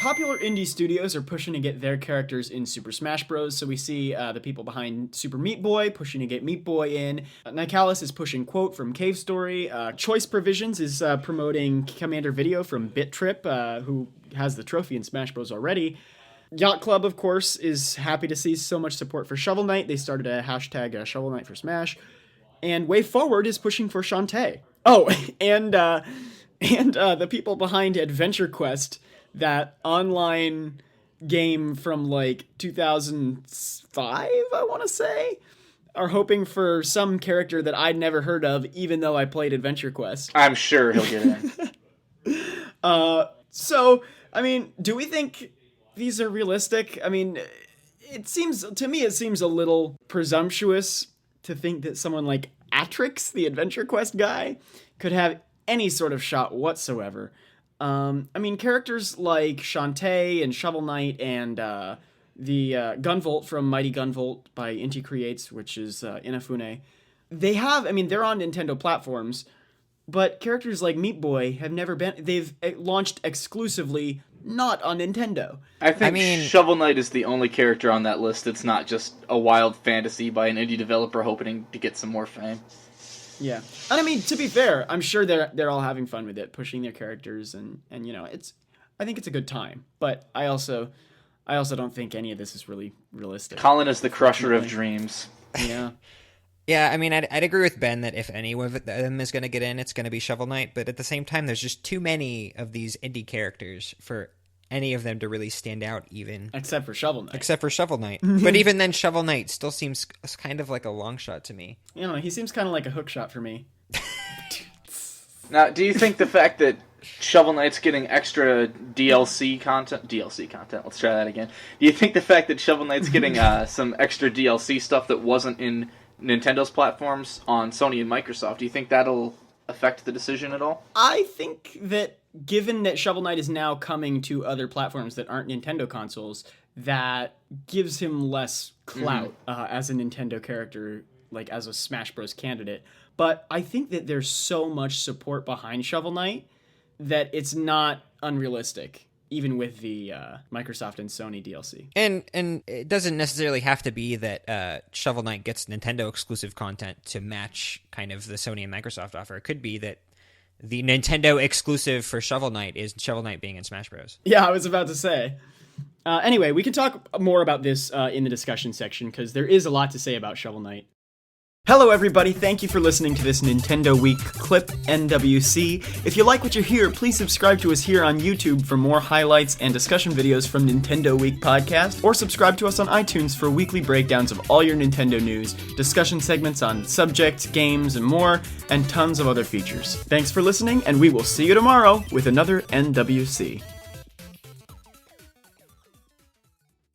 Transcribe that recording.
popular indie studios are pushing to get their characters in Super Smash Bros. So we see the people behind Super Meat Boy pushing to get Meat Boy in. Nicalis is pushing Quote from Cave Story. Choice Provisions is promoting Commander Video from Bit Trip, who has the trophy in Smash Bros. Already. Yacht Club, of course, is happy to see so much support for Shovel Knight. They started a hashtag Shovel Knight for Smash. And Way Forward is pushing for Shantae. Oh, and the people behind Adventure Quest, that online game from like 2005, I want to say, are hoping for some character that I'd never heard of, even though I played Adventure Quest. I'm sure he'll get in. So, I mean, do we think these are realistic? I mean, it seems a little presumptuous to think that someone like Atrix, the Adventure Quest guy, could have any sort of shot whatsoever. I mean, characters like Shantae and Shovel Knight and the Gunvolt from Mighty Gunvolt by Inti Creates, which is Inafune, they're on Nintendo platforms, but characters like Meat Boy they've launched exclusively not on Nintendo. I think Shovel Knight is the only character on that list that's not just a wild fantasy by an indie developer hoping to get some more fame. Yeah, and I mean, to be fair, I'm sure they're all having fun with it, pushing their characters, and you know, I think it's a good time. But I also don't think any of this is really realistic. Colin is the crusher of dreams. Yeah. Yeah, I mean, I'd agree with Ben that if any of them is going to get in, it's going to be Shovel Knight. But at the same time, there's just too many of these indie characters for any of them to really stand out, even. Except for Shovel Knight. But even then, Shovel Knight still seems kind of like a long shot to me. You know, he seems kind of like a hook shot for me. Now, do you think the fact that Shovel Knight's getting extra DLC content, let's try that again. Do you think the fact that Shovel Knight's getting some extra DLC stuff that wasn't in Nintendo's platforms on Sony and Microsoft, do you think that'll affect the decision at all? I think that given that Shovel Knight is now coming to other platforms that aren't Nintendo consoles, that gives him less clout as a Nintendo character, like as a Smash Bros. Candidate. But I think that there's so much support behind Shovel Knight that it's not unrealistic, even with the Microsoft and Sony DLC. And it doesn't necessarily have to be that Shovel Knight gets Nintendo exclusive content to match kind of the Sony and Microsoft offer. It could be that the Nintendo exclusive for Shovel Knight is Shovel Knight being in Smash Bros. Yeah, I was about to say. Anyway, we can talk more about this in the discussion section, because there is a lot to say about Shovel Knight. Hello everybody, thank you for listening to this Nintendo Week clip, NWC. If you like what you hear, please subscribe to us here on YouTube for more highlights and discussion videos from Nintendo Week podcast, or subscribe to us on iTunes for weekly breakdowns of all your Nintendo news, discussion segments on subjects, games, and more, and tons of other features. Thanks for listening, and we will see you tomorrow with another NWC.